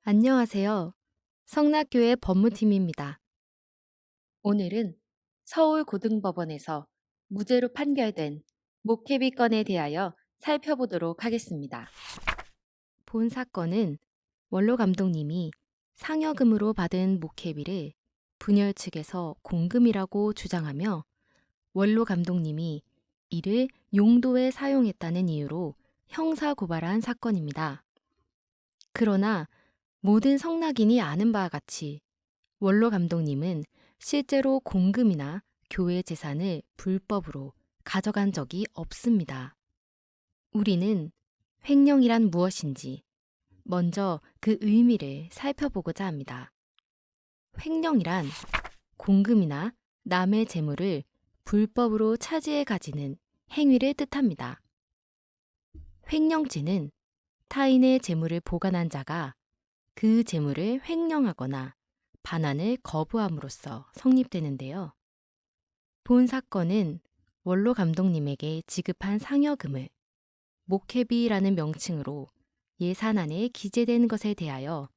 안녕하세요. 성락교회 법무팀입니다. 오늘은 서울고등법원에서 무죄로 판결된 목회비 건에 대하여 살펴보도록 하겠습니다. 본 사건은 원로 감독님이 상여금으로 받은 목회비를 분열 측에서 공금이라고 주장하며 원로 감독님이 이를 용도에 사용했다는 이유로 형사 고발한 사건입니다. 그러나 모든 성락인이 아는 바와 같이 원로 감독님은 실제로 공금이나 교회 재산을 불법으로 가져간 적이 없습니다. 우리는 횡령이란 무엇인지 먼저 그 의미를 살펴보고자 합니다. 횡령이란 공금이나 남의 재물을 불법으로 차지해 가지는 행위를 뜻합니다. 횡령죄는 타인의 재물을 보관한 자가 그 재물을 횡령하거나 반환을 거부함으로써 성립되는데요. 본 사건은 원로 감독님에게 지급한 상여금을 목회비라는 명칭으로 예산안에 기재된 것에 대하여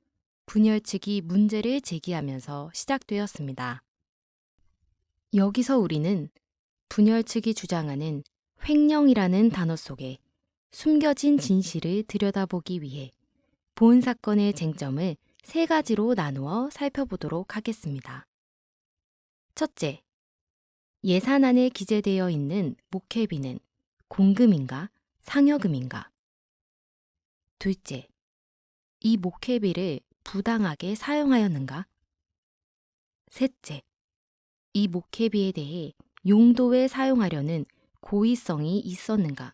분열 측이 문제를 제기하면서 시작되었습니다. 여기서 우리는 분열 측이 주장하는 횡령이라는 단어 속에 숨겨진 진실을 들여다보기 위해 본 사건의 쟁점을 세 가지로 나누어 살펴보도록 하겠습니다. 첫째, 예산안에 기재되어 있는 목회비는 공금인가 상여금인가? 둘째, 이 목회비를 부당하게 사용하였는가? 셋째, 이 목회비에 대해 용도에 사용하려는 고의성이 있었는가?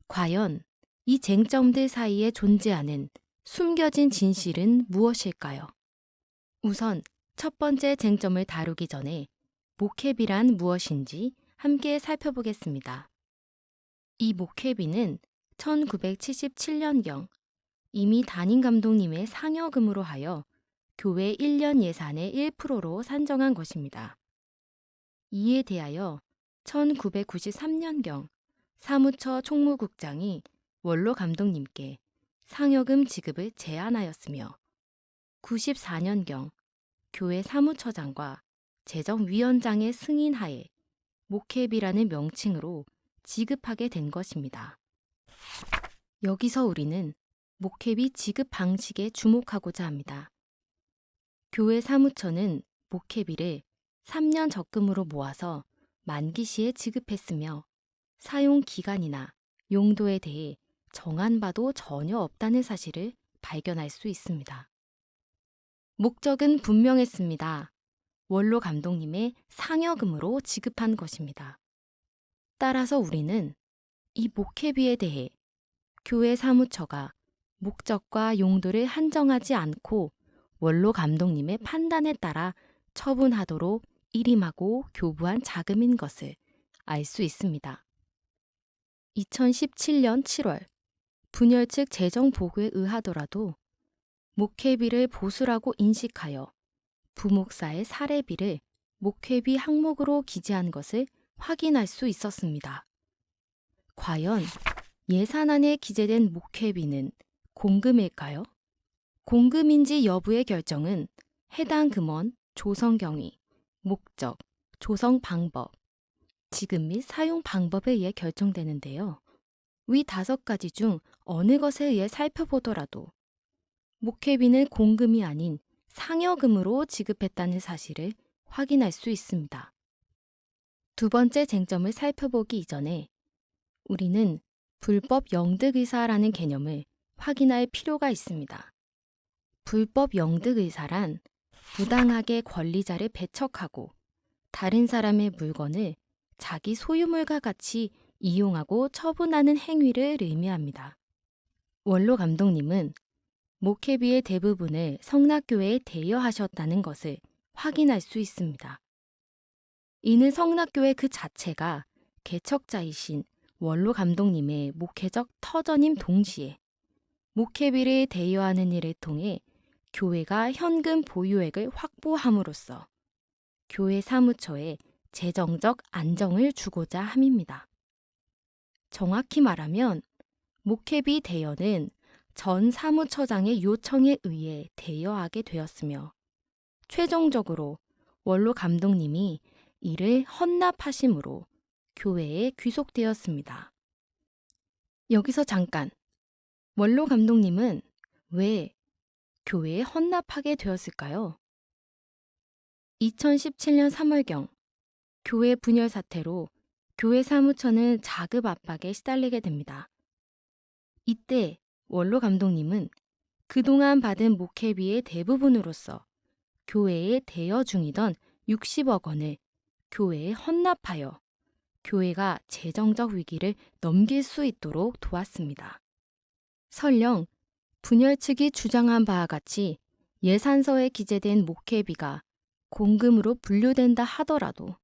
과연 이 쟁점들 사이에 존재하는 숨겨진 진실은 무엇일까요? 우선 첫 번째 쟁점을 다루기 전에 목회비란 무엇인지 함께 살펴보겠습니다. 이 목회비는 1977년경 이미 담임 감독님의 상여금으로 하여 교회 1년 예산의 1%로 산정한 것입니다. 이에 대하여 1993년경 사무처 총무국장이 원로 감독님께 상여금 지급을 제안하였으며 94년경 교회 사무처장과 재정위원장의 승인하에 목회비라는 명칭으로 지급하게 된 것입니다. 여기서 우리는 목회비 지급 방식에 주목하고자 합니다. 교회 사무처는 목회비를 3년 적금으로 모아서 만기 시에 지급했으며 사용 기간이나 용도에 대해 정한 바도 전혀 없다는 사실을 발견할 수 있습니다. 목적은 분명했습니다. 원로 감독님의 상여금으로 지급한 것입니다. 따라서 우리는 이 목회비에 대해 교회 사무처가 목적과 용도를 한정하지 않고 원로 감독님의 판단에 따라 처분하도록 일임하고 교부한 자금인 것을 알 수 있습니다. 2017년 7월 분열 측 재정 보고에 의하더라도 목회비를 보수라고 인식하여 부목사의 사례비를 목회비 항목으로 기재한 것을 확인할 수 있었습니다. 과연 예산안에 기재된 목회비는 공금일까요? 공금인지 여부의 결정은 해당 금원, 조성 경위, 목적, 조성 방법, 지급 및 사용 방법에 의해 결정되는데요. 위 5가지 중 어느 것에 의해 살펴보더라도 목회비는 공금이 아닌 상여금으로 지급했다는 사실을 확인할 수 있습니다. 두 번째 쟁점을 살펴보기 이전에 우리는 불법 영득의사라는 개념을 확인할 필요가 있습니다. 불법 영득의사란 부당하게 권리자를 배척하고 다른 사람의 물건을 자기 소유물과 같이 이용하고 처분하는 행위를 의미합니다. 원로 감독님은 목회비의 대부분을 성락교회에 대여하셨다는 것을 확인할 수 있습니다. 이는 성락교회 그 자체가 개척자이신 원로 감독님의 목회적 터전임 동시에 목회비를 대여하는 일을 통해 교회가 현금 보유액을 확보함으로써 교회 사무처에 재정적 안정을 주고자 함입니다. 정확히 말하면 목회비 대여는 전 사무처장의 요청에 의해 대여하게 되었으며 최종적으로 원로 감독님이 이를 헌납하심으로 교회에 귀속되었습니다. 여기서 잠깐, 원로 감독님은 왜 교회에 헌납하게 되었을까요? 2017년 3월경 교회 분열 사태로 교회 사무처는 자금 압박에 시달리게 됩니다. 이때 원로 감독님은 그동안 받은 목회비의 대부분으로서 교회에 대여 중이던 60억 원을 교회에 헌납하여 교회가 재정적 위기를 넘길 수 있도록 도왔습니다. 설령 분열 측이 주장한 바와 같이 예산서에 기재된 목회비가 공금으로 분류된다 하더라도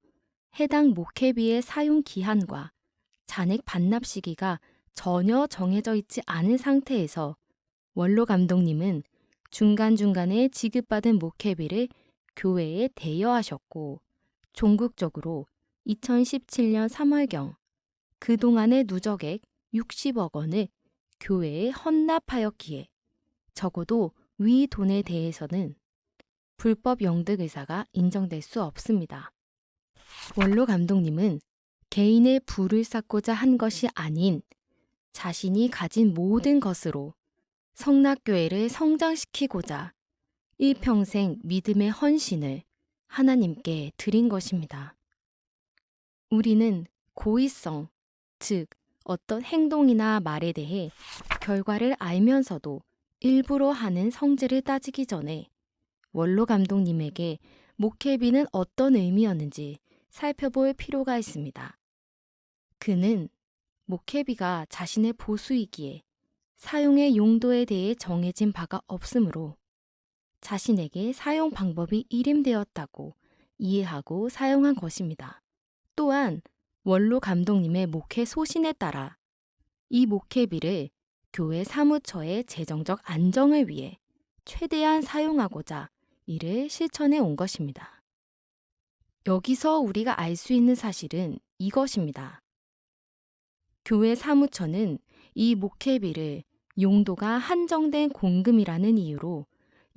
해당 목회비의 사용 기한과 잔액 반납 시기가 전혀 정해져 있지 않은 상태에서 원로 감독님은 중간중간에 지급받은 목회비를 교회에 대여하셨고 종국적으로 2017년 3월경 그동안의 누적액 60억 원을 교회에 헌납하였기에 적어도 위 돈에 대해서는 불법 영득 의사가 인정될 수 없습니다. 원로 감독님은 개인의 부를 쌓고자 한 것이 아닌 자신이 가진 모든 것으로 성락교회를 성장시키고자 일평생 믿음의 헌신을 하나님께 드린 것입니다. 우리는 고의성, 즉 어떤 행동이나 말에 대해 결과를 알면서도 일부러 하는 성질을 따지기 전에 원로 감독님에게 목회비는 어떤 의미였는지 살펴볼 필요가 있습니다. 그는 목회비가 자신의 보수이기에 사용의 용도에 대해 정해진 바가 없으므로 자신에게 사용 방법이 일임되었다고 이해하고 사용한 것입니다. 또한 원로 감독님의 목회 소신에 따라 이 목회비를 교회 사무처의 재정적 안정을 위해 최대한 사용하고자 이를 실천해 온 것입니다. 여기서 우리가 알 수 있는 사실은 이것입니다. 교회 사무처는 이 목회비를 용도가 한정된 공금이라는 이유로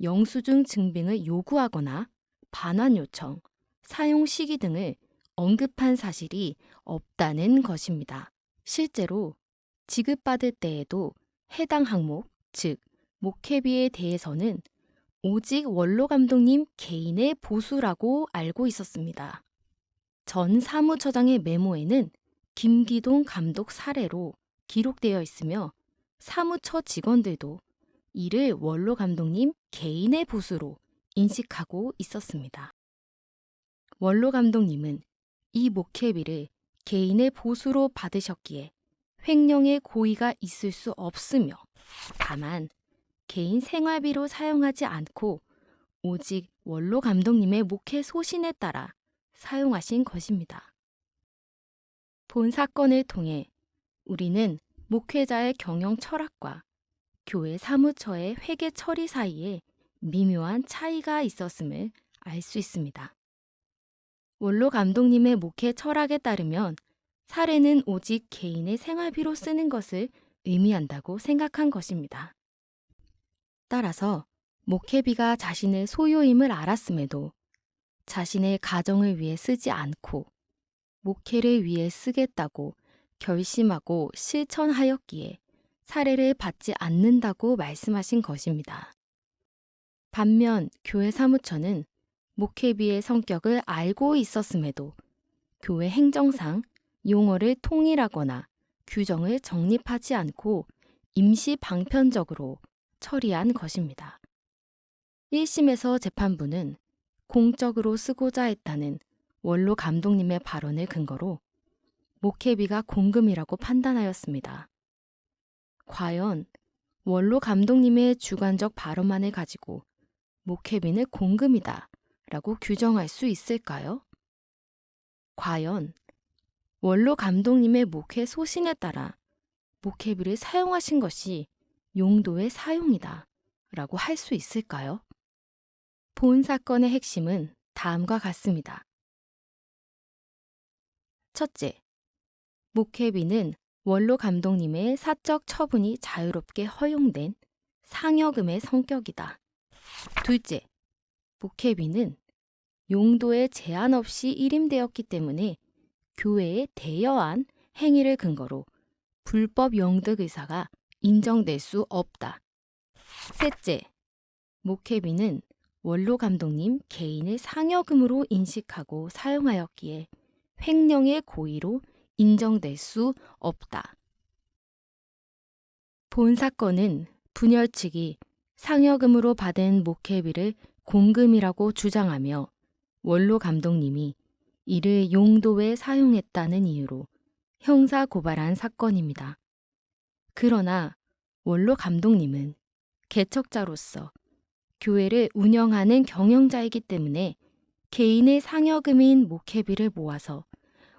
영수증 증빙을 요구하거나 반환 요청, 사용 시기 등을 언급한 사실이 없다는 것입니다. 실제로 지급받을 때에도 해당 항목, 즉 목회비에 대해서는 오직 원로 감독님 개인의 보수라고 알고 있었습니다. 전 사무처장의 메모에는 김기동 감독 사례로 기록되어 있으며 사무처 직원들도 이를 원로 감독님 개인의 보수로 인식하고 있었습니다. 원로 감독님은 이 목회비를 개인의 보수로 받으셨기에 횡령의 고의가 있을 수 없으며 다만 개인 생활비로 사용하지 않고 오직 원로 감독님의 목회 소신에 따라 사용하신 것입니다. 본 사건을 통해 우리는 목회자의 경영 철학과 교회 사무처의 회계 처리 사이에 미묘한 차이가 있었음을 알 수 있습니다. 원로 감독님의 목회 철학에 따르면 사례는 오직 개인의 생활비로 쓰는 것을 의미한다고 생각한 것입니다. 따라서 목회비가 자신의 소유임을 알았음에도 자신의 가정을 위해 쓰지 않고 목회를 위해 쓰겠다고 결심하고 실천하였기에 사례를 받지 않는다고 말씀하신 것입니다. 반면 교회 사무처는 목회비의 성격을 알고 있었음에도 교회 행정상 용어를 통일하거나 규정을 정립하지 않고 임시 방편적으로 처리한 것입니다. 1심에서 재판부는 공적으로 쓰고자 했다는 원로 감독님의 발언을 근거로 목회비가 공금이라고 판단하였습니다. 과연 원로 감독님의 주관적 발언만을 가지고 목회비는 공금이다 라고 규정할 수 있을까요? 과연 원로 감독님의 목회 소신에 따라 목회비를 사용하신 것이 용도의 사용이다 라고 할 수 있을까요? 본 사건의 핵심은 다음과 같습니다. 첫째, 목회비는 원로 감독님의 사적 처분이 자유롭게 허용된 상여금의 성격이다. 둘째, 목회비는 용도에 제한 없이 일임되었기 때문에 교회의 대여한 행위를 근거로 불법 영득 의사가 인정될 수 없다. 셋째, 목회비는 원로 감독님 개인의 상여금으로 인식하고 사용하였기에 횡령의 고의로 인정될 수 없다. 본 사건은 분열 측이 상여금으로 받은 목회비를 공금이라고 주장하며 원로 감독님이 이를 용도에 사용했다는 이유로 형사 고발한 사건입니다. 그러나 원로 감독님은 개척자로서 교회를 운영하는 경영자이기 때문에 개인의 상여금인 목회비를 모아서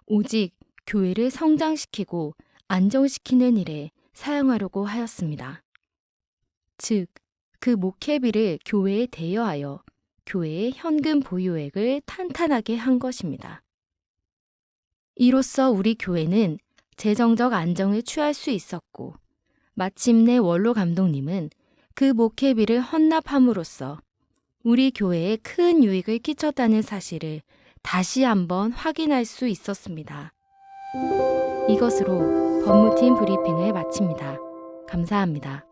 오직 교회를 성장시키고 안정시키는 일에 사용하려고 하였습니다. 즉, 그 목회비를 교회에 대여하여 교회의 현금 보유액을 탄탄하게 한 것입니다. 이로써 우리 교회는 재정적 안정을 취할 수 있었고, 마침내 원로 감독님은 그 목회비를 헌납함으로써 우리 교회에 큰 유익을 끼쳤다는 사실을 다시 한번 확인할 수 있었습니다. 이것으로 법무팀 브리핑을 마칩니다. 감사합니다.